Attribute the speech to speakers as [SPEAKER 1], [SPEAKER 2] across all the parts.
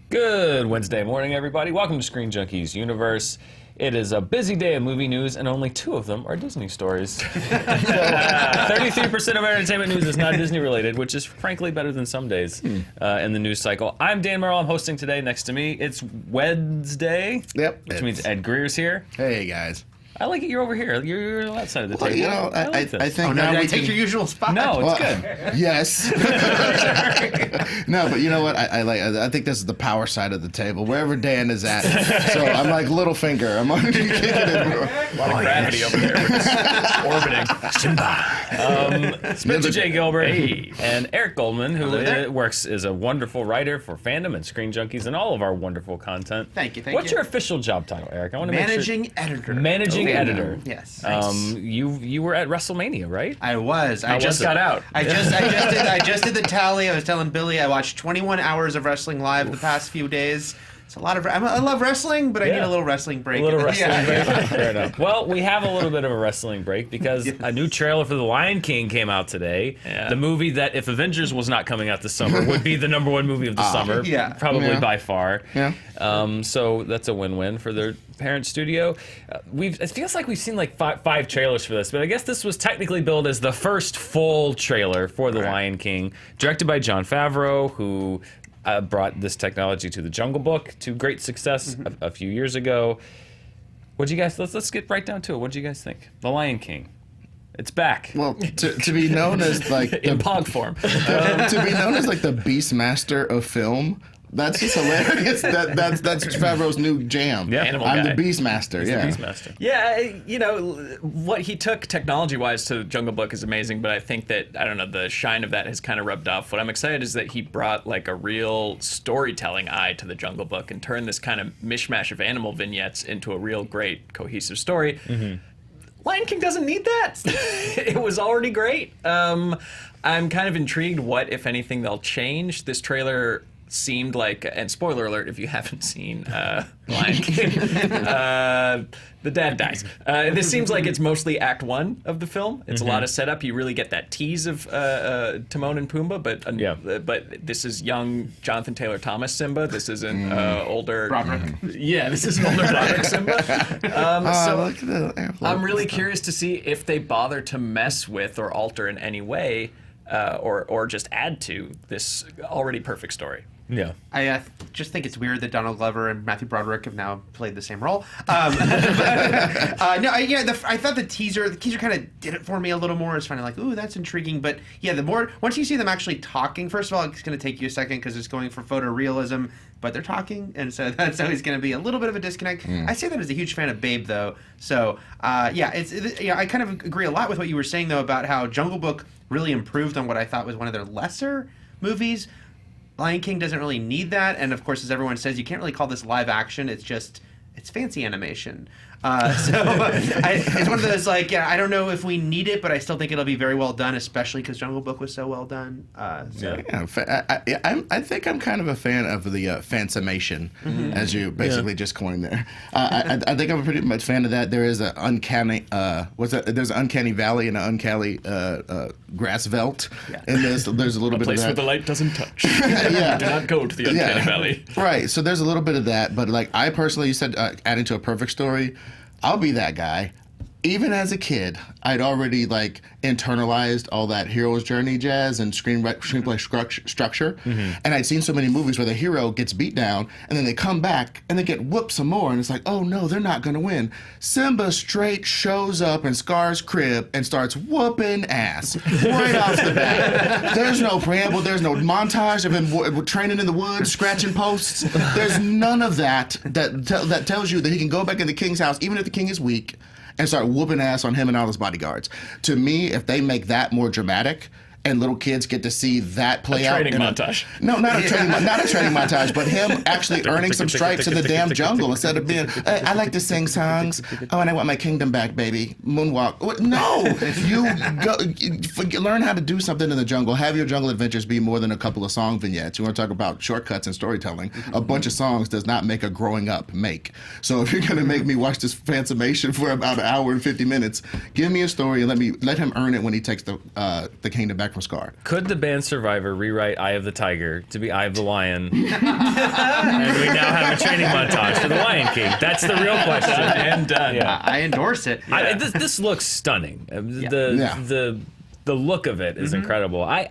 [SPEAKER 1] Good Wednesday morning, everybody. Welcome to Screen Junkies Universe. It is a busy day of movie news, and only 2 of them are Disney stories. 33% of our entertainment news is not Disney-related, which is frankly better than some days in the news cycle. I'm Dan Murrell. I'm hosting today. Next to me, it's Wednesday.
[SPEAKER 2] Yep.
[SPEAKER 1] Which means Ed Greer's here.
[SPEAKER 2] Hey, guys.
[SPEAKER 1] I like it. You're over here. You're on that side of the table.
[SPEAKER 2] You know, I think
[SPEAKER 3] now
[SPEAKER 2] we
[SPEAKER 3] we take your usual spot.
[SPEAKER 1] No, it's good.
[SPEAKER 2] Yes. No, but you know what? I think this is the power side of the table, wherever Dan is at. So I'm like Littlefinger. I'm on kicking it.
[SPEAKER 1] A lot of gravity over there. We're just orbiting. Simba. Spencer J. Gilbert and Eric Goldman, who is a wonderful writer for Fandom and Screen Junkies and all of our wonderful content.
[SPEAKER 3] Thank you.
[SPEAKER 1] What's your official job title, Eric? I want to
[SPEAKER 3] Managing editor.
[SPEAKER 1] Managing editor.
[SPEAKER 3] Yes.
[SPEAKER 1] You were at WrestleMania, right?
[SPEAKER 3] I was.
[SPEAKER 1] I just got out.
[SPEAKER 3] I just did the tally. I was telling Billy I watched 21 hours of wrestling live the past few days. It's a lot of. I love wrestling, but I need a little wrestling break.
[SPEAKER 1] A little wrestling break. Fair enough. Well, we have a little bit of a wrestling break because a new trailer for The Lion King came out today. Yeah. The movie that, if Avengers was not coming out this summer, would be the #1 movie of the summer. Probably by far.
[SPEAKER 2] Yeah.
[SPEAKER 1] So that's a win-win for their parent studio. It feels like we've seen like five trailers for this, but I guess this was technically billed as the first full trailer for The Lion King, directed by Jon Favreau, who brought this technology to The Jungle Book to great success a few years ago. What'd you guys? Let's get right down to it. What'd you guys think? The Lion King. It's back.
[SPEAKER 2] Well, to be known as like
[SPEAKER 1] in POG form.
[SPEAKER 2] To be known as like the Beastmaster of film. That's just hilarious. That's Favreau's new jam.
[SPEAKER 1] Yeah,
[SPEAKER 2] I'm the Beastmaster.
[SPEAKER 1] He's the Beastmaster.
[SPEAKER 4] Yeah, you know, what he took technology-wise to Jungle Book is amazing, but I think that, I don't know, the shine of that has kind of rubbed off. What I'm excited is that he brought like a real storytelling eye to the Jungle Book and turned this kind of mishmash of animal vignettes into a real great cohesive story. Lion King doesn't need that. It was already great. I'm kind of intrigued what, if anything, they'll change. This trailer seemed like, and spoiler alert if you haven't seen Lion King, the dad dies. This seems like it's mostly Act 1 of the film. It's a lot of setup. You really get that tease of Timon and Pumbaa, but this is young Jonathan Taylor Thomas Simba. This isn't older
[SPEAKER 3] Broderick.
[SPEAKER 4] Yeah, this is older Broderick Simba. I'm really curious to see if they bother to mess with or alter in any way, or just add to this already perfect story.
[SPEAKER 1] Yeah.
[SPEAKER 3] I just think it's weird that Donald Glover and Matthew Broderick have now played the same role. I thought the teaser kind of did it for me a little more. It's kind of like, ooh, that's intriguing. But yeah, once you see them actually talking, first of all, it's going to take you a second because it's going for photorealism, but they're talking, and so that's always going to be a little bit of a disconnect. I say that as a huge fan of Babe, though. So I kind of agree a lot with what you were saying though about how Jungle Book really improved on what I thought was one of their lesser movies. Lion King doesn't really need that, and of course, as everyone says, you can't really call this live action. It's fancy animation. It's one of those I don't know if we need it, but I still think it'll be very well done, especially because Jungle Book was so well done.
[SPEAKER 2] I think I'm kind of a fan of the fancimation, as you basically just coined there. I think I'm pretty much fan of that. There is an uncanny, there's an uncanny valley and an uncanny grass veld, and there's a little bit of that.
[SPEAKER 4] A place where the light doesn't touch.
[SPEAKER 2] Yeah.
[SPEAKER 4] Do not go to the uncanny valley.
[SPEAKER 2] Right. So there's a little bit of that, but like I personally, you said adding to a perfect story. I'll be that guy. Even as a kid, I'd already like internalized all that hero's journey jazz and screenplay structure. And I'd seen so many movies where the hero gets beat down and then they come back and they get whooped some more. And it's like, oh no, they're not going to win. Simba straight shows up in Scar's crib and starts whooping ass right off the bat. There's no preamble. There's no montage of him training in the woods, scratching posts. There's none of that tells you that he can go back in the king's house, even if the king is weak, and start whooping ass on him and all his bodyguards. To me, if they make that more dramatic, and little kids get to see that play out.
[SPEAKER 4] Training montage.
[SPEAKER 2] No, not a training montage, but him actually earning some stripes in the damn jungle instead of being, I like to sing songs. Oh, and I want my kingdom back, baby. Moonwalk. No, learn how to do something in the jungle. Have your jungle adventures be more than a couple of song vignettes. You want to talk about shortcuts and storytelling. A bunch of songs does not make a growing up make. So if you're going to make me watch this fancimation for about an hour and 50 minutes, give me a story and let him earn it when he takes the kingdom back from Scar.
[SPEAKER 1] Could the band Survivor rewrite Eye of the Tiger to be Eye of the Lion? And we now have a training montage for the Lion King. That's the real question.
[SPEAKER 4] And done.
[SPEAKER 1] Yeah.
[SPEAKER 3] I endorse it.
[SPEAKER 1] This looks stunning. The look of it is incredible. I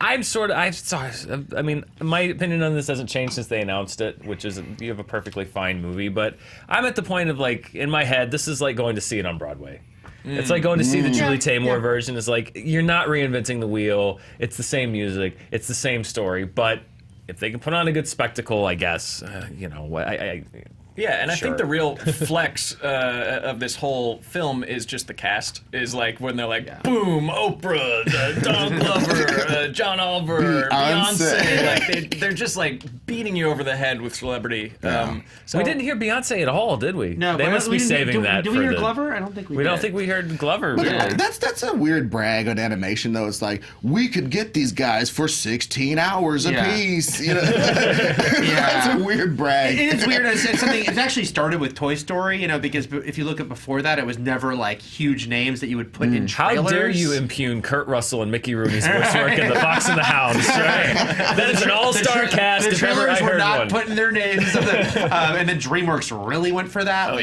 [SPEAKER 1] mean, my opinion on this hasn't changed since they announced it, which is you have a perfectly fine movie, but I'm at the point of like, in my head, this is like going to see it on Broadway. It's like going to see the Julie Taymor version. It's like, you're not reinventing the wheel. It's the same music. It's the same story. But if they can put on a good spectacle, I guess,
[SPEAKER 4] Yeah, and I
[SPEAKER 1] Sure.
[SPEAKER 4] think the real flex of this whole film is just the cast. Is like when they're like, boom, Oprah, Donald Glover, John Oliver, Beyonce. Like they're just like beating you over the head with celebrity. So
[SPEAKER 1] we didn't hear Beyonce at all, did we?
[SPEAKER 3] No,
[SPEAKER 1] they
[SPEAKER 3] but
[SPEAKER 1] must be saving that
[SPEAKER 3] do
[SPEAKER 1] for
[SPEAKER 3] we hear
[SPEAKER 1] the...
[SPEAKER 3] Glover? I don't think we
[SPEAKER 1] We
[SPEAKER 3] did.
[SPEAKER 1] don't think we heard Glover,
[SPEAKER 2] But
[SPEAKER 1] really.
[SPEAKER 2] that's a weird brag on animation, though. It's like, we could get these guys for 16 hours
[SPEAKER 3] Yeah.
[SPEAKER 2] apiece. You know? That's a weird brag.
[SPEAKER 3] It is weird. It's something. It actually started with Toy Story, you know, because if you look at before that, it was never like huge names that you would put in
[SPEAKER 1] How
[SPEAKER 3] trailers.
[SPEAKER 1] dare you impugn Kurt Russell and Mickey Rooney's voice work in The Fox and the Hound, right? That is an all-star cast,
[SPEAKER 3] The
[SPEAKER 1] if ever
[SPEAKER 3] trailers
[SPEAKER 1] I
[SPEAKER 3] were
[SPEAKER 1] heard
[SPEAKER 3] not
[SPEAKER 1] one.
[SPEAKER 3] putting their names, and then DreamWorks really went for that.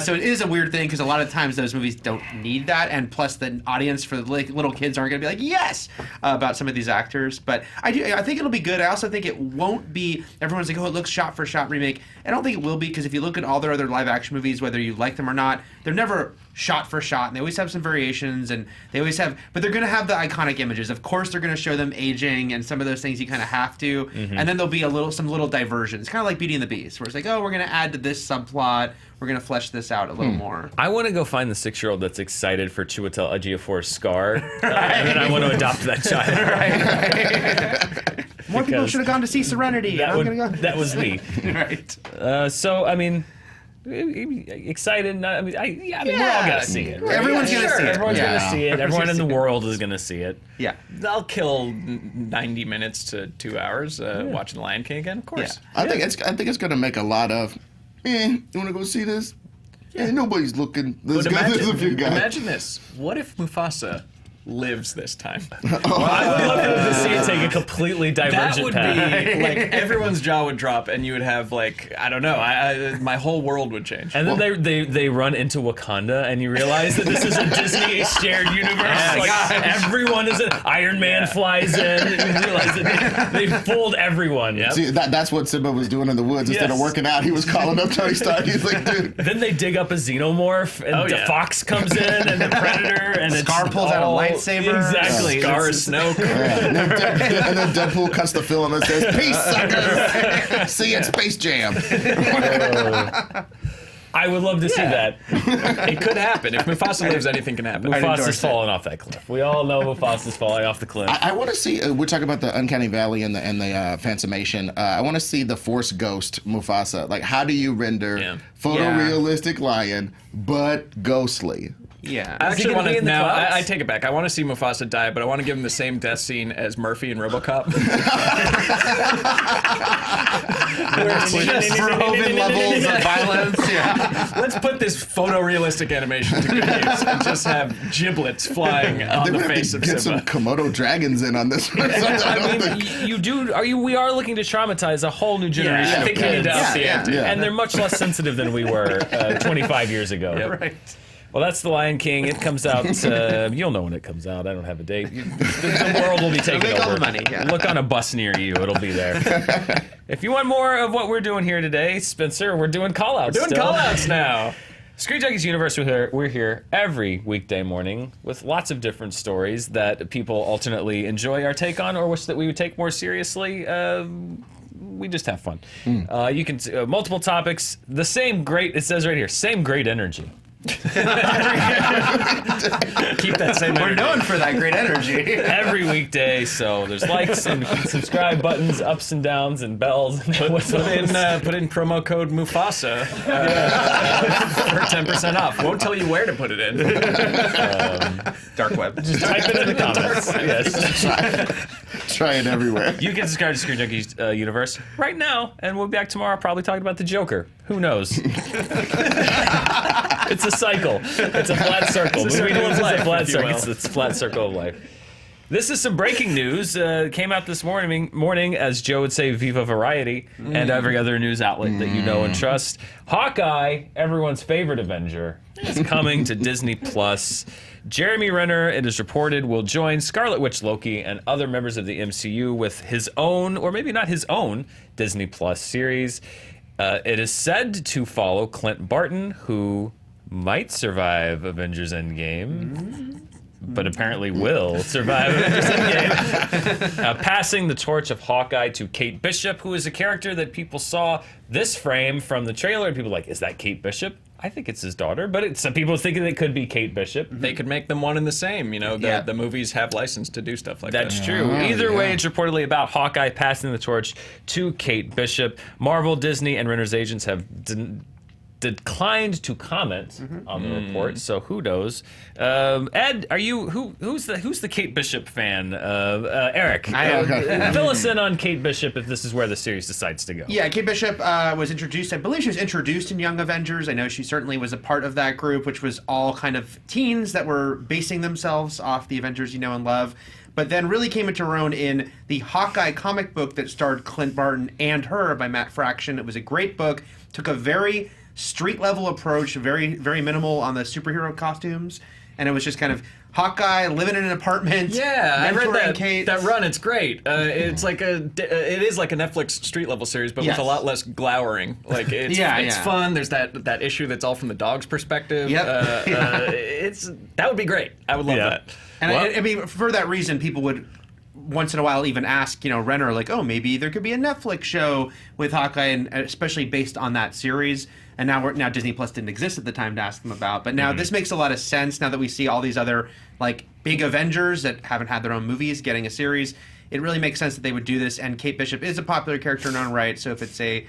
[SPEAKER 3] So it is a weird thing because a lot of times those movies don't need that, and plus the audience for the little kids aren't going to be like yes about some of these actors. But I think it'll be good. I also think it won't be. Everyone's like, oh, it looks shot for shot remake. I don't think it will be because if you look at all their other live action movies, whether you like them or not, they're never shot for shot, and they always have some variations, and they always have, but they're going to have the iconic images. Of course, they're going to show them aging and some of those things you kind of have to, and then there'll be some little diversions, kind of like Beauty and the Beast, where it's like, oh, we're going to add to this subplot, we're going to flesh this out a little more.
[SPEAKER 1] I want to go find the 6-year-old that's excited for Chiwetel Ejiofor's Scar, and then I want to adopt that child.
[SPEAKER 3] More people should have gone to see Serenity.
[SPEAKER 1] That was me.
[SPEAKER 3] Right.
[SPEAKER 1] So, I mean, excited. We're all gonna see it. Right?
[SPEAKER 3] Everyone's gonna see it.
[SPEAKER 1] Everyone's
[SPEAKER 3] Yeah.
[SPEAKER 1] gonna see it. Everyone in the world is gonna see it.
[SPEAKER 3] Yeah.
[SPEAKER 4] I'll kill 90 minutes to 2 hours watching The Lion King again. Of course.
[SPEAKER 2] I think it's going to make a lot of, you want to go see this? Yeah, nobody's looking. There's a few guys.
[SPEAKER 4] Imagine this. What if Mufasa lives this time?
[SPEAKER 1] I would love to see it take a completely
[SPEAKER 4] That
[SPEAKER 1] divergent
[SPEAKER 4] would
[SPEAKER 1] path.
[SPEAKER 4] be like everyone's jaw would drop, and you would have like I don't know, my whole world would change.
[SPEAKER 1] And then they run into Wakanda, and you realize that this is a Disney shared universe. Everyone is in. Iron Man flies in. And you realize that they fooled everyone. Yep.
[SPEAKER 2] See, that's what Simba was doing in the woods. Instead of
[SPEAKER 1] Yes.
[SPEAKER 2] working out, he was calling up Tony Stark. He's like, dude.
[SPEAKER 1] Then they dig up a xenomorph, and the fox comes in, and the predator, and
[SPEAKER 3] Scar
[SPEAKER 1] it's
[SPEAKER 3] pulls out a
[SPEAKER 1] all-
[SPEAKER 3] lightsaber.
[SPEAKER 1] Exactly.
[SPEAKER 4] Scar
[SPEAKER 1] It's-
[SPEAKER 4] is Snoke.
[SPEAKER 2] And then Deadpool cuts the film and says, peace, suckers. See you at Space Jam.
[SPEAKER 1] I would love to see that.
[SPEAKER 4] It could happen. If Mufasa lives, anything can happen.
[SPEAKER 1] Mufasa's falling off that cliff. We all know Mufasa's falling off the cliff.
[SPEAKER 2] I want to see, we're talking about the Uncanny Valley and the Fansimation. I want to see the Force Ghost Mufasa. Like, how do you render photorealistic lion, but ghostly?
[SPEAKER 3] Yeah.
[SPEAKER 4] I actually
[SPEAKER 1] gonna
[SPEAKER 4] want
[SPEAKER 1] be
[SPEAKER 4] to.
[SPEAKER 1] in the
[SPEAKER 4] Now,
[SPEAKER 1] clouds?
[SPEAKER 4] I take it back. I want to see Mufasa die, but I want to give him the same death scene as Murphy in RoboCop.
[SPEAKER 3] Just Verhoeven levels of violence. Yeah.
[SPEAKER 4] Let's put this photorealistic animation to good use and just have giblets flying on
[SPEAKER 2] They're
[SPEAKER 4] the
[SPEAKER 2] going to
[SPEAKER 4] face of
[SPEAKER 2] get some
[SPEAKER 4] Simba.
[SPEAKER 2] Komodo dragons in on this one.
[SPEAKER 1] I mean, we are looking to traumatize a whole new generation
[SPEAKER 4] I
[SPEAKER 1] of
[SPEAKER 4] think we need
[SPEAKER 1] kids.
[SPEAKER 4] to up the ante.
[SPEAKER 2] Yeah.
[SPEAKER 1] And they're much less sensitive than we were 25 years ago.
[SPEAKER 3] Right.
[SPEAKER 1] Well, that's The Lion King. It comes out, you'll know when it comes out. I don't have a date. The world will be taken
[SPEAKER 3] make all
[SPEAKER 1] over.
[SPEAKER 3] the money, yeah.
[SPEAKER 1] Look on a bus near you. It'll be there. If you want more of what we're doing here today, Spencer, we're doing call-outs
[SPEAKER 4] Doing
[SPEAKER 1] still.
[SPEAKER 4] call-outs now.
[SPEAKER 1] Screen Junkies Universe, we're here every weekday morning with lots of different stories that people alternately enjoy our take on or wish that we would take more seriously. We just have fun. You can multiple topics. The same great. It says right here, same great energy.
[SPEAKER 4] Keep that same
[SPEAKER 3] We're
[SPEAKER 4] energy.
[SPEAKER 3] known for that great energy.
[SPEAKER 1] Every weekday. So there's likes and subscribe buttons, ups and downs, and bells. And
[SPEAKER 4] Put in promo code Mufasa for 10% off. Won't tell you where to put it in. Dark web.
[SPEAKER 1] Just type it in the comments. Yes.
[SPEAKER 2] Try it everywhere.
[SPEAKER 1] You can subscribe to Screen Junkies Universe right now, and we'll be back tomorrow probably talking about the Joker. Who knows? It's a cycle. It's a flat circle.
[SPEAKER 4] It's a circle of life,
[SPEAKER 1] It's a flat
[SPEAKER 4] if you
[SPEAKER 1] circle.
[SPEAKER 4] will.
[SPEAKER 1] It's a flat circle of life. This is some breaking news. Came out this morning, as Joe would say, Viva Variety, and every other news outlet that you know and trust. Hawkeye, everyone's favorite Avenger, is coming to Disney Plus. Jeremy Renner, it is reported, will join Scarlet Witch, Loki, and other members of the MCU with his own, or maybe not his own, Disney Plus series. It is said to follow Clint Barton, who might survive Avengers Endgame. But apparently will survive Avengers Endgame. Passing the torch of Hawkeye to Kate Bishop, who is a character that people saw this frame from the trailer, and people were like, is that Kate Bishop? I think it's his daughter, but some people are thinking it could be Kate Bishop.
[SPEAKER 4] They could make them one and the same. You know, the movies have license to do stuff like that.
[SPEAKER 1] That's true. Either way, it's reportedly about Hawkeye passing the torch to Kate Bishop. Marvel, Disney, and Renner's agents have declined to comment on the report, so who knows? Ed, are you who's the Kate Bishop fan? Eric, fill us in on Kate Bishop if this is where the series decides to go.
[SPEAKER 3] Yeah, Kate Bishop was introduced. I believe she was introduced in Young Avengers. I know she certainly was a part of that group, which was all kind of teens that were basing themselves off the Avengers you know and love. But then really came into her own in the Hawkeye comic book that starred Clint Barton and her by Matt Fraction. It was a great book. Took a very street level approach, very, very minimal on the superhero costumes, and it was just kind of Hawkeye living in an apartment.
[SPEAKER 4] Yeah, I read
[SPEAKER 3] Kate.
[SPEAKER 4] that run. It's great. It's like it is like a Netflix street level series, but with a lot less glowering. Like it's fun. There's that issue that's all from the dog's perspective.
[SPEAKER 3] Yep.
[SPEAKER 4] That would be great. I would love that.
[SPEAKER 3] And I mean, for that reason, people would once in a while even ask, Renner, like, oh, maybe there could be a Netflix show with Hawkeye, and especially based on that series. And now Disney Plus didn't exist at the time to ask them about. But now this makes a lot of sense now that we see all these other like big Avengers that haven't had their own movies getting a series. It really makes sense that they would do this. And Kate Bishop is a popular character in her own right. So if it's a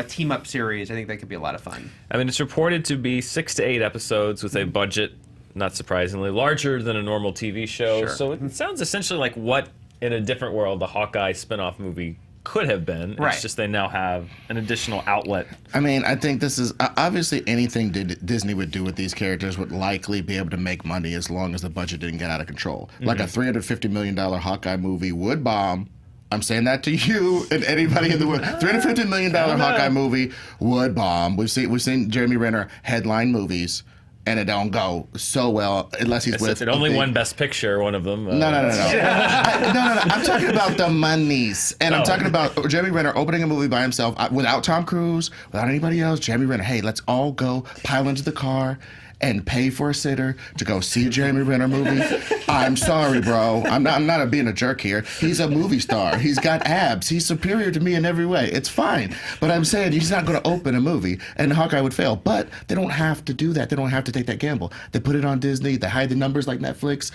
[SPEAKER 3] team up series, I think that could be a lot of fun.
[SPEAKER 1] I mean, it's reported to be 6 to 8 episodes with a budget, not surprisingly, larger than a normal TV show.
[SPEAKER 3] Sure.
[SPEAKER 1] So it sounds essentially like what in a different world the Hawkeye spinoff movie could have been.
[SPEAKER 3] Right.
[SPEAKER 1] It's just they now have an additional outlet.
[SPEAKER 2] I mean, I think this is obviously anything Disney would do with these characters would likely be able to make money as long as the budget didn't get out of control. Like a $350 million Hawkeye movie would bomb. I'm saying that to you and anybody in the world. $350 million Hawkeye movie would bomb. We've seen Jeremy Renner headline movies, and it don't go so well unless he's with.
[SPEAKER 1] It only won Best Picture, one of them.
[SPEAKER 2] No. No. I'm talking about the monies, and I'm talking about Jeremy Renner opening a movie by himself without Tom Cruise, without anybody else. Jeremy Renner, hey, let's all go pile into the car and pay for a sitter to go see a Jeremy Renner movie. I'm sorry, bro. I'm not being a jerk here. He's a movie star. He's got abs. He's superior to me in every way. It's fine. But I'm saying he's not going to open a movie, and Hawkeye would fail. But they don't have to do that. They don't have to take that gamble. They put it on Disney. They hide the numbers like Netflix.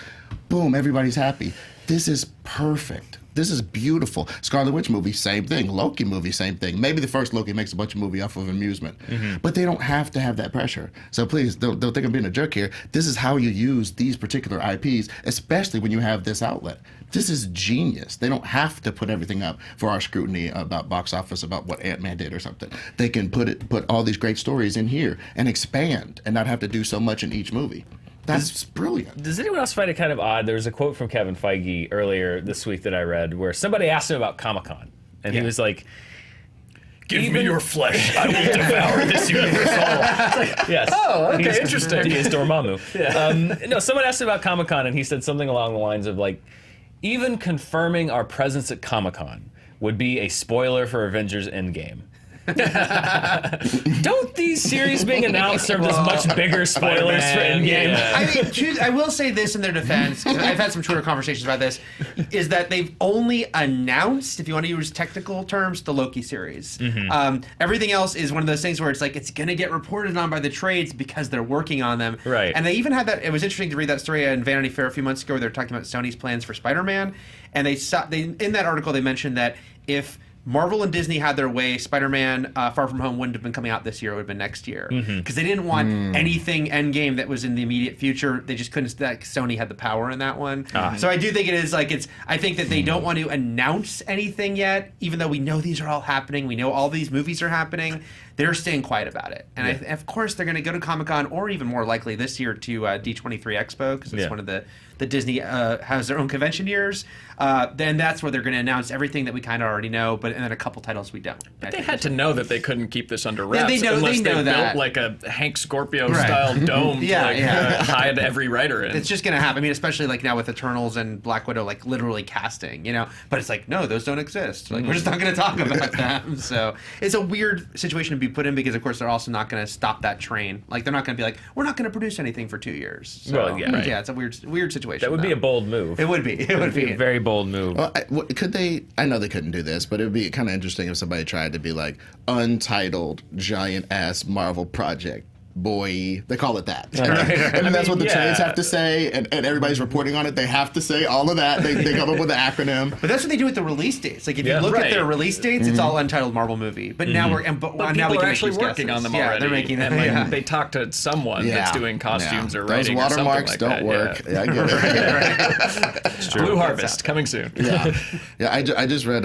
[SPEAKER 2] Boom, everybody's happy. This is perfect. This is beautiful. Scarlet Witch movie, same thing. Loki movie, same thing. Maybe the first Loki makes a bunch of movie off of amusement. But they don't have to have that pressure. So please, don't think I'm being a jerk here. This is how you use these particular IPs, especially when you have this outlet. This is genius. They don't have to put everything up for our scrutiny about box office, about what Ant-Man did or something. They can put all these great stories in here and expand and not have to do so much in each movie. That's brilliant.
[SPEAKER 1] Does anyone else find it kind of odd? There was a quote from Kevin Feige earlier this week that I read where somebody asked him about Comic-Con, and he was like,
[SPEAKER 4] Give me your flesh. I will devour this universe all.
[SPEAKER 1] Like, yes.
[SPEAKER 4] Oh, okay, interesting.
[SPEAKER 1] He is Dormammu. No, someone asked him about Comic-Con, and he said something along the lines of like, even confirming our presence at Comic-Con would be a spoiler for Avengers Endgame. Don't these series being announced serve as much bigger spoilers for Endgame?
[SPEAKER 3] Yeah. I mean, I will say this in their defense, 'cause I've had some Twitter conversations about this, is that they've only announced, if you want to use technical terms, the Loki series. Everything else is one of those things where it's like, it's going to get reported on by the trades because they're working on them.
[SPEAKER 1] Right.
[SPEAKER 3] And they even had that, it was interesting to read that story in Vanity Fair a few months ago where they were talking about Sony's plans for Spider-Man. And they in that article, they mentioned that if Marvel and Disney had their way, Spider-Man Far From Home wouldn't have been coming out this year. It would have been next year. Because they didn't want anything Endgame that was in the immediate future. They just couldn't. Sony had the power in that one. So I do think it is like I think that they don't want to announce anything yet, even though we know these are all happening. We know all these movies are happening. They're staying quiet about it. And of course, they're going to go to Comic-Con, or even more likely this year to D23 Expo, because it's one of the Disney has their own convention years. Then that's where they're going to announce everything that we kind of already know, and then a couple titles we don't.
[SPEAKER 4] But they had to know that they couldn't keep this under wraps
[SPEAKER 3] they know
[SPEAKER 4] unless they
[SPEAKER 3] that.
[SPEAKER 4] built like a Hank Scorpio-style dome to hide every writer in.
[SPEAKER 3] It's just going to happen. I mean, especially like now with Eternals and Black Widow, like literally casting, But it's like, no, those don't exist. Like, we're just not going to talk about them. So it's a weird situation to be put in because, of course, they're also not going to stop that train. Like, they're not going to be like, we're not going to produce anything for 2 years. So,
[SPEAKER 1] Well, yeah, right.
[SPEAKER 3] Yeah, it's a weird situation.
[SPEAKER 1] That would be a bold move.
[SPEAKER 3] It would be. It would be
[SPEAKER 1] a very bold move.
[SPEAKER 2] Well, could they? I know they couldn't do this, but it would be kind of interesting if somebody tried to be like untitled giant ass Marvel project. Boy, they call it that. And that's what the trades have to say, and everybody's reporting on it. They have to say all of that. They come up with the acronym.
[SPEAKER 3] But that's what they do with the release dates. Like if you look at their release dates, it's all Untitled Marvel movie. But now
[SPEAKER 4] but
[SPEAKER 3] now
[SPEAKER 4] people
[SPEAKER 3] we can
[SPEAKER 4] are actually working on them already.
[SPEAKER 3] They're making them.
[SPEAKER 4] And they talk to someone that's doing costumes or writing.
[SPEAKER 2] Those
[SPEAKER 4] or something
[SPEAKER 2] watermarks
[SPEAKER 4] like
[SPEAKER 2] don't
[SPEAKER 4] that.
[SPEAKER 2] work. Yeah, I get it.
[SPEAKER 1] It's true.
[SPEAKER 4] Blue Harvest coming soon.
[SPEAKER 2] Yeah. I just read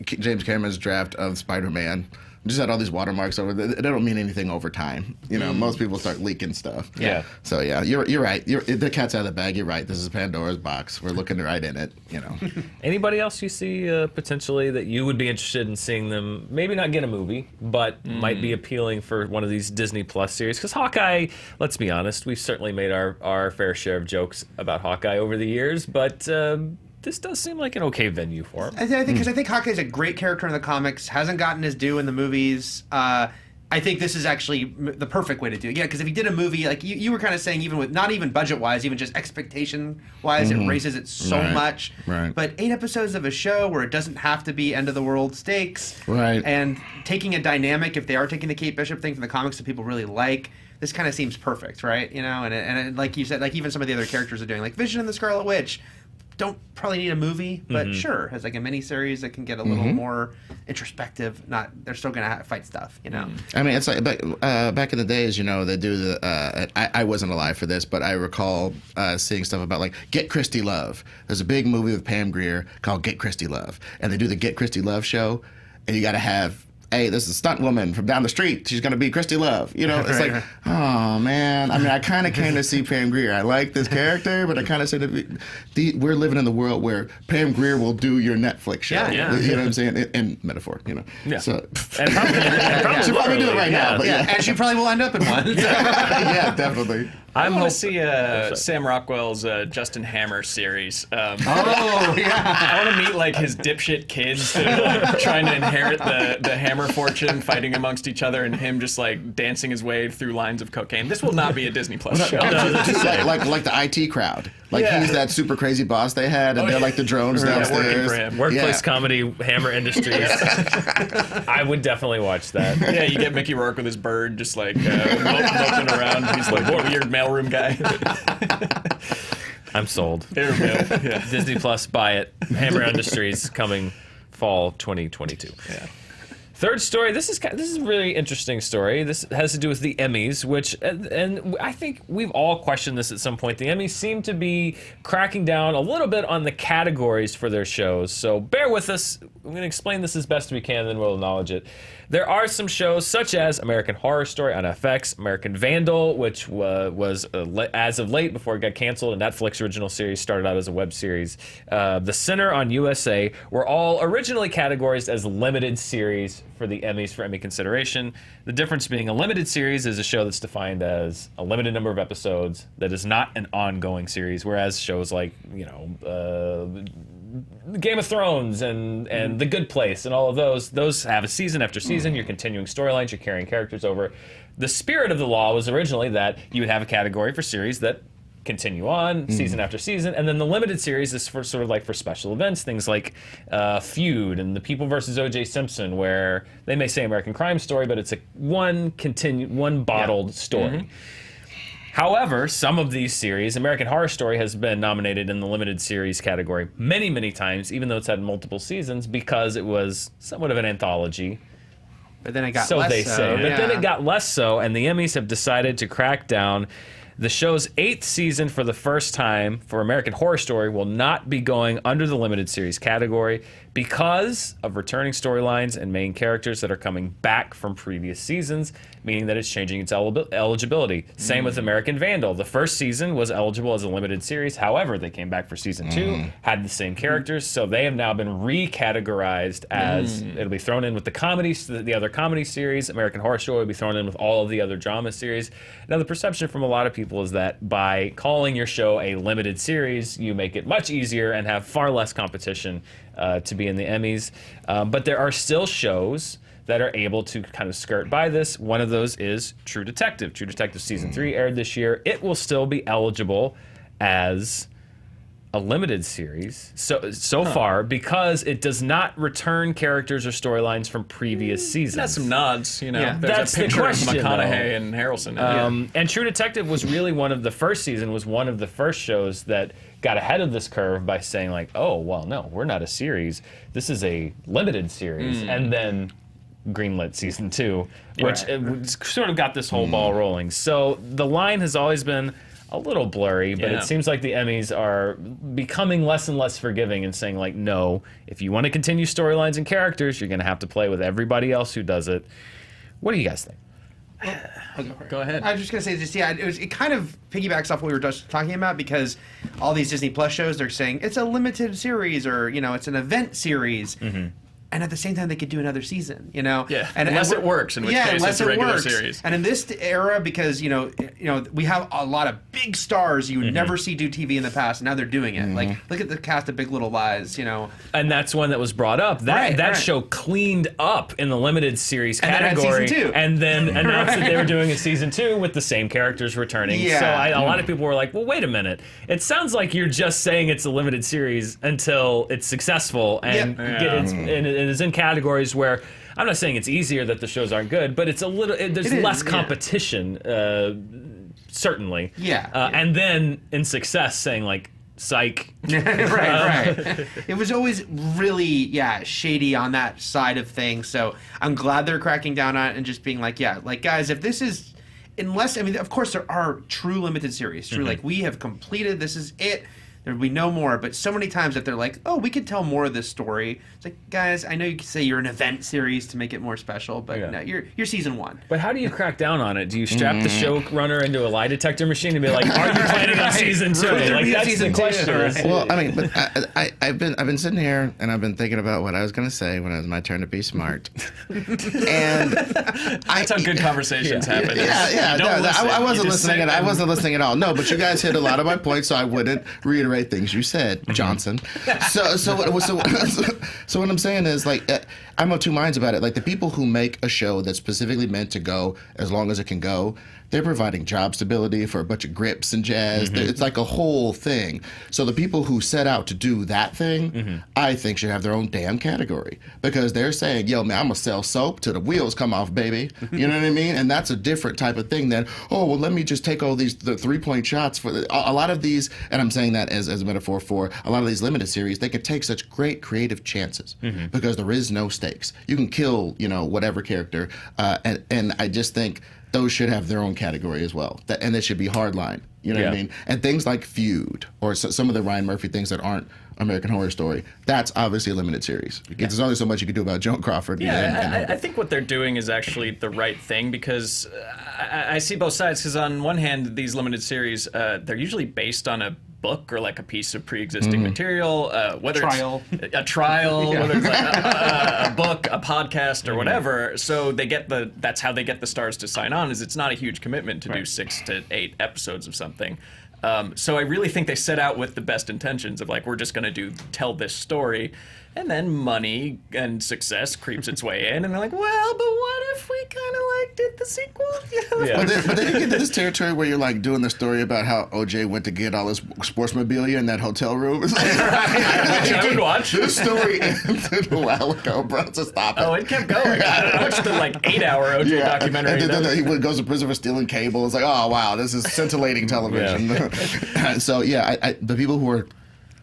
[SPEAKER 2] James Cameron's draft of Spider-Man. Just had all these watermarks over there. They don't mean anything over time. Most people start leaking stuff.
[SPEAKER 1] Yeah.
[SPEAKER 2] So yeah, you're right. The cat's out of the bag. You're right. This is Pandora's box. We're looking right in it.
[SPEAKER 1] Anybody else you see potentially that you would be interested in seeing them? Maybe not get a movie, but might be appealing for one of these Disney Plus series. Because Hawkeye, let's be honest, we've certainly made our fair share of jokes about Hawkeye over the years, but. This does seem like an okay venue for him.
[SPEAKER 3] I think Hawkeye's a great character in the comics. Hasn't gotten his due in the movies. I think this is actually the perfect way to do it. Yeah, because if he did a movie, like you were kind of saying, even with not even budget-wise, even just expectation-wise, it raises it so much.
[SPEAKER 2] Right.
[SPEAKER 3] But 8 episodes of a show where it doesn't have to be end-of-the-world stakes.
[SPEAKER 2] Right.
[SPEAKER 3] And taking a dynamic, if they are taking the Kate Bishop thing from the comics that people really like, this kind of seems perfect, right? And like you said, like even some of the other characters are doing, like Vision and the Scarlet Witch, don't probably need a movie, but sure, has like a miniseries that can get a little more introspective. They're still gonna fight stuff,
[SPEAKER 2] I mean, it's like back in the days, they do the. I wasn't alive for this, but I recall seeing stuff about like Get Christy Love. There's a big movie with Pam Grier called Get Christy Love, and they do the Get Christy Love show, and you got to have. Hey, this is a stunt woman from down the street. She's going to be Christy Love. It's like, oh, man. I mean, I kind of came to see Pam Grier. I like this character, but I kind of said we're living in the world where Pam Grier will do your Netflix show.
[SPEAKER 3] Yeah.
[SPEAKER 2] You know what I'm saying? In metaphor,
[SPEAKER 1] Yeah.
[SPEAKER 2] So,
[SPEAKER 1] And probably
[SPEAKER 2] she'll probably do it right now. But
[SPEAKER 3] and she probably will end up in one.
[SPEAKER 2] yeah, definitely.
[SPEAKER 4] I want to see Sam Rockwell's Justin Hammer series.
[SPEAKER 3] Yeah.
[SPEAKER 4] I want to meet like his dipshit kids that are like, trying to inherit the Hammer fortune, fighting amongst each other, and him just like dancing his way through lines of cocaine. This will not be a Disney Plus show.
[SPEAKER 2] like the IT crowd. Like he's that super crazy boss they had, and they're like the drones downstairs.
[SPEAKER 1] Working for him. Workplace comedy, Hammer Industries. I would definitely watch that.
[SPEAKER 4] Yeah, you get Mickey Rourke with his bird just like moping around. He's like, what, weird mailroom guy?
[SPEAKER 1] I'm sold.
[SPEAKER 4] Airmail. Yeah.
[SPEAKER 1] Disney Plus, buy it. Hammer Industries coming fall 2022.
[SPEAKER 4] Yeah.
[SPEAKER 1] Third story. This is a really interesting story. This has to do with the Emmys, which, and I think we've all questioned this at some point. The Emmys seem to be cracking down a little bit on the categories for their shows. So bear with us. I'm going to explain this as best we can, then we'll acknowledge it. There are some shows such as American Horror Story on FX, American Vandal, which was as of late before it got canceled, a Netflix original series, started out as a web series. The Sinner on USA were all originally categorized as limited series for the Emmys for Emmy consideration. The difference being a limited series is a show that's defined as a limited number of episodes that is not an ongoing series, whereas shows like, Game of Thrones and The Good Place and all of those have a season after season. You're continuing storylines, you're carrying characters over. The spirit of the law was originally that you would have a category for series that continue on season after season, and then the limited series is for sort of like for special events, things like Feud and The People versus O.J. Simpson, where they may say American Crime Story, but it's a one bottled story. However, some of these series, American Horror Story has been nominated in the limited series category many, many times, even though it's had multiple seasons, because it was somewhat of an anthology.
[SPEAKER 3] But then it got
[SPEAKER 1] So
[SPEAKER 3] less
[SPEAKER 1] they
[SPEAKER 3] so.
[SPEAKER 1] say. But
[SPEAKER 3] Yeah.
[SPEAKER 1] then it got less so, and the Emmys have decided to crack down. The show's 8th season for the first time for American Horror Story will not be going under the limited series category because of returning storylines and main characters that are coming back from previous seasons, meaning that it's changing its eligibility. Same with American Vandal. The first season was eligible as a limited series. However, they came back for season 2, had the same characters, so they have now been recategorized as it'll be thrown in with the other comedy series. American Horror Story will be thrown in with all of the other drama series. Now, the perception from a lot of people is that by calling your show a limited series, you make it much easier and have far less competition to be in the Emmys. But there are still shows that are able to kind of skirt by this. One of those is True Detective. True Detective Season 3 aired this year. It will still be eligible as a limited series so far because it does not return characters or storylines from previous seasons.
[SPEAKER 4] That's some nods, you know.
[SPEAKER 3] Yeah.
[SPEAKER 4] There's
[SPEAKER 1] That's
[SPEAKER 4] a
[SPEAKER 1] the
[SPEAKER 4] picture
[SPEAKER 1] question,
[SPEAKER 4] of McConaughey and Harrelson.
[SPEAKER 1] And True Detective was really one of the first shows that got ahead of this curve by saying like, oh, well, no, we're not a series. This is a limited series. And then greenlit season 2, which it sort of got this whole ball rolling. So the line has always been a little blurry, but
[SPEAKER 4] Yeah.
[SPEAKER 1] it seems like the Emmys are becoming less and less forgiving and saying like, no, if you want to continue storylines and characters, you're going to have to play with everybody else who does it. What do you guys think?
[SPEAKER 4] Go ahead.
[SPEAKER 3] I was just gonna say, it kind of piggybacks off what we were just talking about because all these Disney Plus shows, they're saying it's a limited series or it's an event series. And at the same time, they could do another season,
[SPEAKER 4] Yeah,
[SPEAKER 3] And
[SPEAKER 4] unless it works, in which case
[SPEAKER 3] unless
[SPEAKER 4] it's a
[SPEAKER 3] it
[SPEAKER 4] regular
[SPEAKER 3] works.
[SPEAKER 4] series.
[SPEAKER 3] And in this era, because we have a lot of big stars you would never see do TV in the past, and now they're doing it. Like, look at the cast of Big Little Lies.
[SPEAKER 1] And that's one that was brought up. That
[SPEAKER 3] Right.
[SPEAKER 1] show cleaned up in the limited series
[SPEAKER 3] And then had
[SPEAKER 1] category,
[SPEAKER 3] season 2.
[SPEAKER 1] and then announced that they were doing a season 2 with the same characters returning.
[SPEAKER 3] Yeah.
[SPEAKER 1] So a lot of people were like, "Well, wait a minute. It sounds like you're just saying it's a limited series until it's successful and it is in categories where." I'm not saying it's easier that the shows aren't good, but it's a little. There's
[SPEAKER 3] It is,
[SPEAKER 1] less
[SPEAKER 3] yeah.
[SPEAKER 1] competition, certainly.
[SPEAKER 3] Yeah.
[SPEAKER 1] And then in success, saying like, "Psych."
[SPEAKER 3] right. It was always really, shady on that side of things. So I'm glad they're cracking down on it and just being like, guys, if this is, of course there are true limited series. True, like we have completed, this is it. There'll be no more. But so many times that they're like, oh, we could tell more of this story. It's like, guys, I know you could say you're an event series to make it more special, but no, you're season 1.
[SPEAKER 1] But how do you crack down on it? Do you strap the showrunner into a lie detector machine and be like, "Are you planning on season 2?"
[SPEAKER 3] Right.
[SPEAKER 1] Like that's
[SPEAKER 3] Season
[SPEAKER 1] the
[SPEAKER 3] 2,
[SPEAKER 1] question.
[SPEAKER 3] right.
[SPEAKER 2] Well, I mean, but I've been sitting here and I've been thinking about what I was going to say when it was my turn to be smart. And
[SPEAKER 4] That's how good conversations happen.
[SPEAKER 2] Yeah.
[SPEAKER 4] You don't listen.
[SPEAKER 2] I wasn't
[SPEAKER 4] You just
[SPEAKER 2] listening.
[SPEAKER 4] sit
[SPEAKER 2] I
[SPEAKER 4] and-
[SPEAKER 2] wasn't listening at all. No, but you guys hit a lot of my points, so I wouldn't reiterate things you said, Johnson. So what I'm saying is like. I'm of two minds about it. Like the people who make a show that's specifically meant to go as long as it can go, they're providing job stability for a bunch of grips and jazz. It's like a whole thing. So the people who set out to do that thing, I think should have their own damn category because they're saying, yo, man, I'm gonna sell soap till the wheels come off, baby. You know what I mean? And that's a different type of thing than, oh, well, let me just take all the 3-point shots for a lot of these, and I'm saying that as a metaphor for a lot of these limited series, they could take such great creative chances because there is no stakes. You can kill, whatever character, and I just think those should have their own category as well, and they should be hardline. You know what I mean? And things like Feud or some of the Ryan Murphy things that aren't American Horror Story, that's obviously a limited series. There's only so much you can do about Joan Crawford.
[SPEAKER 4] Yeah, I think what they're doing is actually the right thing because I see both sides. Because on one hand, these limited series, they're usually based on a book or like a piece of pre-existing material, whether it's a trial, whether it's like a book, a podcast, or whatever. So that's how they get the stars to sign on. Is it's not a huge commitment to do 6 to 8 episodes of something. So I really think they set out with the best intentions of like we're just going to tell this story, and then money and success creeps its way in, and they're like, well, but what if we kind of predicted the sequel.
[SPEAKER 1] Yeah.
[SPEAKER 2] But then you get to this territory where you're like doing the story about how OJ went to get all his sportsmobile in that hotel room. It's like,
[SPEAKER 4] You did watch.
[SPEAKER 2] this story ended a while ago, bro. So stop it.
[SPEAKER 4] Oh, it kept going. I watched the 8-hour OJ documentary.
[SPEAKER 2] And then he goes to prison for stealing cable. It's like, oh wow, this is scintillating television. So yeah, the people who are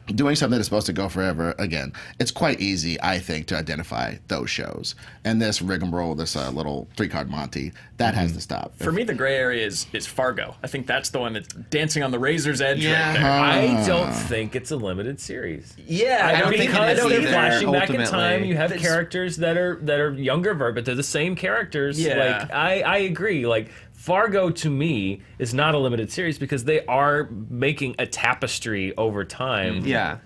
[SPEAKER 2] doing something that's supposed to go forever, again, it's quite easy, I think, to identify those shows. And this rigmarole, this little three-card Monty, that has to stop.
[SPEAKER 4] For me, the gray area is Fargo. I think that's the one that's dancing on the razor's edge right there.
[SPEAKER 1] I don't think it's a limited series.
[SPEAKER 4] Yeah,
[SPEAKER 3] I don't think it
[SPEAKER 1] because
[SPEAKER 3] is
[SPEAKER 1] they're
[SPEAKER 3] either,
[SPEAKER 1] flashing back in
[SPEAKER 3] ultimately.
[SPEAKER 1] time. You have characters that are younger, but they're the same characters.
[SPEAKER 4] Yeah.
[SPEAKER 1] Like I agree. Like Fargo to me is not a limited series because they are making a tapestry over time.
[SPEAKER 3] Yeah.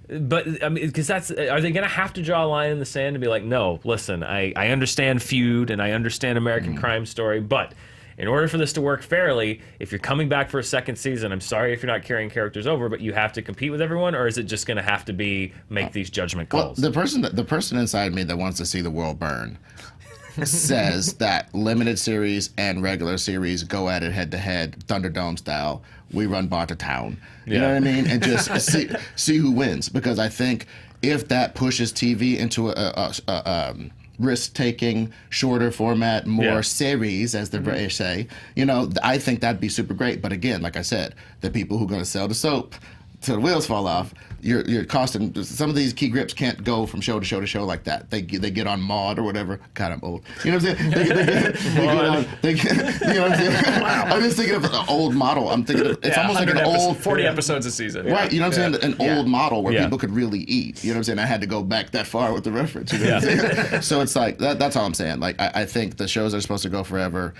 [SPEAKER 1] But I mean, because are they going to have to draw a line in the sand and be like, no, listen, I understand Feud and I understand American Crime Story, but in order for this to work fairly, if you're coming back for a second season, I'm sorry if you're not carrying characters over, but you have to compete with everyone, or is it just going to have to be make these judgment
[SPEAKER 2] Well,
[SPEAKER 1] calls?
[SPEAKER 2] the person inside me that wants to see the world burn says that limited series and regular series go at it head to head, Thunderdome style. We run bar to town. You know what I mean? And just see who wins. Because I think if that pushes TV into a risk-taking, shorter format, more series, as the British say, I think that'd be super great. But again, like I said, the people who are going to sell the soap till the wheels fall off, you're costing. Some of these key grips can't go from show to show to show like that. They get on Maude or whatever. God, I'm old. You know what I'm saying? They get on. You know what I'm saying? I'm just thinking of an old model. I'm thinking of, it's almost like an old
[SPEAKER 4] 40 episodes a season.
[SPEAKER 2] Right, you know what I'm saying? An old model where
[SPEAKER 1] Yeah.
[SPEAKER 2] people could really eat. You know what I'm saying? I had to go back that far with the reference. You know what I'm saying? So it's like, that's all I'm saying. Like, I think the shows are supposed to go forever.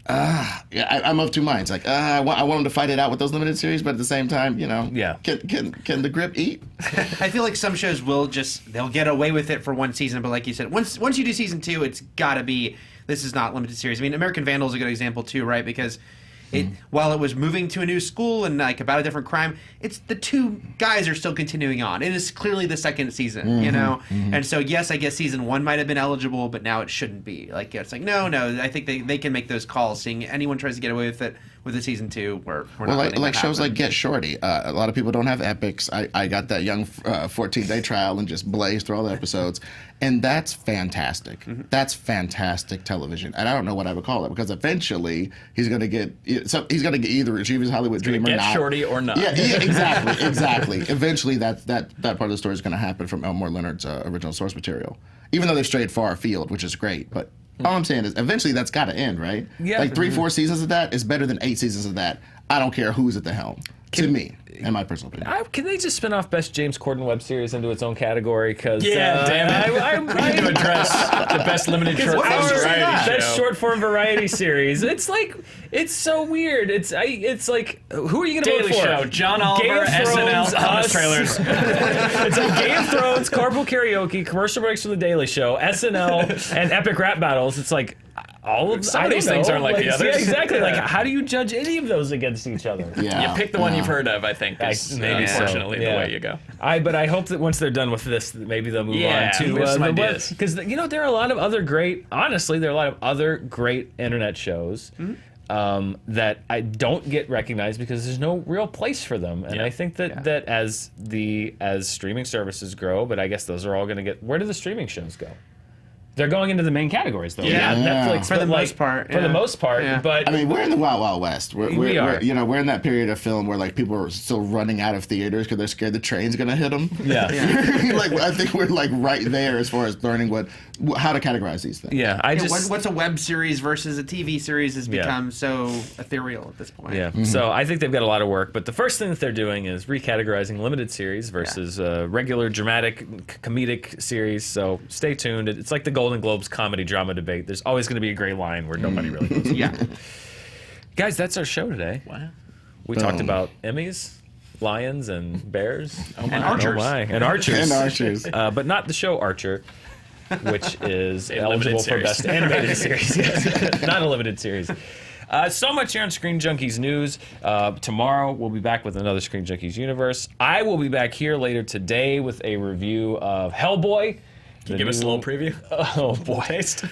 [SPEAKER 2] I'm of two minds. Like, I want them to fight it out with those limited series, but at the same time, can the grip eat?
[SPEAKER 3] I feel like some shows they'll get away with it for one season, but like you said, once you do season 2, it's got to be, this is not limited series. I mean, American Vandal is a good example too, right? Because while it was moving to a new school and like about a different crime, it's the two guys are still continuing on. It is clearly the second season, And so yes, I guess season 1 might have been eligible, but now it shouldn't be. Like it's like no, I think they can make those calls. Seeing anyone tries to get away with it with a season 2, we're not letting
[SPEAKER 2] like
[SPEAKER 3] that
[SPEAKER 2] shows
[SPEAKER 3] happen.
[SPEAKER 2] like Get Shorty. A lot of people don't have epics. I got that young 14-day trial and just blazed through all the episodes, and that's fantastic. That's fantastic television, and I don't know what I would call it because eventually he's going to get either achieve his Hollywood dream or
[SPEAKER 4] Get
[SPEAKER 2] not.
[SPEAKER 4] Shorty or not.
[SPEAKER 2] Yeah, exactly. Eventually, that part of the story is going to happen from Elmore Leonard's original source material, even though they've strayed far afield, which is great, but. All I'm saying is, eventually that's got to end, right?
[SPEAKER 1] Yeah.
[SPEAKER 2] Like 3-4 seasons of that is better than 8 seasons of that. I don't care who's at the helm. To me, in my personal opinion.
[SPEAKER 1] Can they just spin off Best James Corden web series into its own category? Because
[SPEAKER 4] Damn it. We need to address the best limited short form variety
[SPEAKER 1] Best
[SPEAKER 4] show.
[SPEAKER 1] short form variety series. It's like it's so weird. It's like who are you gonna
[SPEAKER 4] Daily
[SPEAKER 1] vote for?
[SPEAKER 4] Show, John Oliver,
[SPEAKER 1] Game of
[SPEAKER 4] SNL,
[SPEAKER 1] Thrones,
[SPEAKER 4] Honest
[SPEAKER 1] us.
[SPEAKER 4] Trailers.
[SPEAKER 1] It's like Game of Thrones, Carpool Karaoke, commercial breaks from the Daily Show, SNL, and epic rap battles. It's like all of
[SPEAKER 4] Some of these things aren't like the others.
[SPEAKER 1] Yeah, exactly.
[SPEAKER 4] Yeah.
[SPEAKER 1] Like how do you judge any of those against each other?
[SPEAKER 2] Yeah.
[SPEAKER 4] You pick the one you've heard of, I think, is
[SPEAKER 1] Maybe so.
[SPEAKER 4] unfortunately the
[SPEAKER 1] Yeah.
[SPEAKER 4] way you go.
[SPEAKER 1] But I hope that once they're done with this, that maybe they'll move
[SPEAKER 4] Yeah,
[SPEAKER 1] on to
[SPEAKER 4] we have some
[SPEAKER 1] the
[SPEAKER 4] ideas.
[SPEAKER 1] Because there are a lot of other great. Honestly, there are a lot of other great internet shows that I don't get recognized because there's no real place for them. And I think that as streaming services grow, but I guess those are all going to get. Where do the streaming shows go? They're going into the main categories, though.
[SPEAKER 3] Yeah.
[SPEAKER 1] Netflix
[SPEAKER 3] For the
[SPEAKER 1] but,
[SPEAKER 3] most part,
[SPEAKER 1] For the
[SPEAKER 3] yeah.
[SPEAKER 1] most part,
[SPEAKER 3] Yeah.
[SPEAKER 1] but
[SPEAKER 2] I mean, we're in the Wild Wild West.
[SPEAKER 1] We are.
[SPEAKER 2] We're in that period of film where like people are still running out of theaters because they're scared the train's gonna hit them.
[SPEAKER 1] yeah.
[SPEAKER 2] Like I think we're like right there as far as learning how to categorize these things.
[SPEAKER 1] Yeah,
[SPEAKER 3] What's a web series versus a TV series has become so ethereal at this point.
[SPEAKER 1] Yeah, so I think they've got a lot of work, but the first thing that they're doing is recategorizing limited series versus regular dramatic comedic series. So stay tuned. It's like the Golden Globes comedy drama debate. There's always going to be a gray line where nobody really knows.
[SPEAKER 3] Yeah.
[SPEAKER 1] Guys, that's our show today.
[SPEAKER 4] Wow.
[SPEAKER 1] We talked about Emmys, lions, and bears.
[SPEAKER 3] And archers.
[SPEAKER 1] Oh my. And archers.
[SPEAKER 2] And archers.
[SPEAKER 1] But not the show Archer, which is eligible for
[SPEAKER 4] series.
[SPEAKER 1] best animated series. Yes. Not a limited series. So much here on Screen Junkies News. Tomorrow we'll be back with another Screen Junkies Universe. I will be back here later today with a review of Hellboy.
[SPEAKER 4] Can you give us a little preview?
[SPEAKER 1] Oh boy.
[SPEAKER 4] Taste?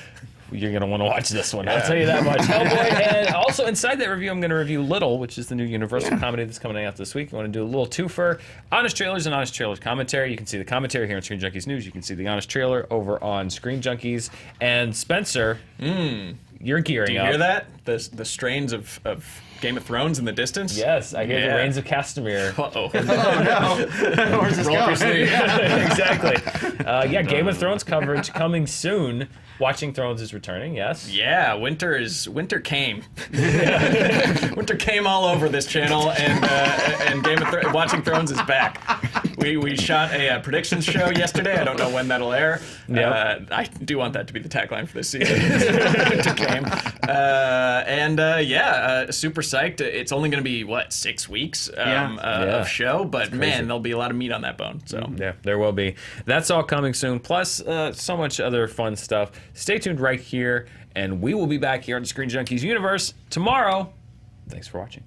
[SPEAKER 1] you're going to want to watch this one. I'll tell you that much. Hellboy. And also inside that review, I'm going to review Little, which is the new Universal comedy that's coming out this week. I want to do a little twofer. Honest Trailers and Honest Trailers commentary. You can see the commentary here on Screen Junkies News. You can see the Honest Trailer over on Screen Junkies. And Spencer, you're gearing
[SPEAKER 4] Do you
[SPEAKER 1] up.
[SPEAKER 4] hear that? The strains of Game of Thrones in the distance?
[SPEAKER 1] Yes, I hear the
[SPEAKER 4] Yeah.
[SPEAKER 1] Reigns of Castamere.
[SPEAKER 4] Uh-oh.
[SPEAKER 3] Oh no, where's this
[SPEAKER 4] Roll up your
[SPEAKER 3] going?
[SPEAKER 4] sleeve.
[SPEAKER 1] Exactly. Game of Thrones coverage coming soon. Watching Thrones is returning, yes?
[SPEAKER 4] Yeah, winter came. Winter came all over this channel, and Watching Thrones is back. We shot a predictions show yesterday. I don't know when that'll air.
[SPEAKER 1] Yep.
[SPEAKER 4] I do want that to be the tagline for this season. Winter came, super psyched. It's only going to be 6 weeks of show, but man, there'll be a lot of meat on that bone. So
[SPEAKER 1] Yeah, there will be. That's all coming soon. Plus, so much other fun stuff. Stay tuned right here, and we will be back here on the Screen Junkies universe tomorrow. Thanks for watching.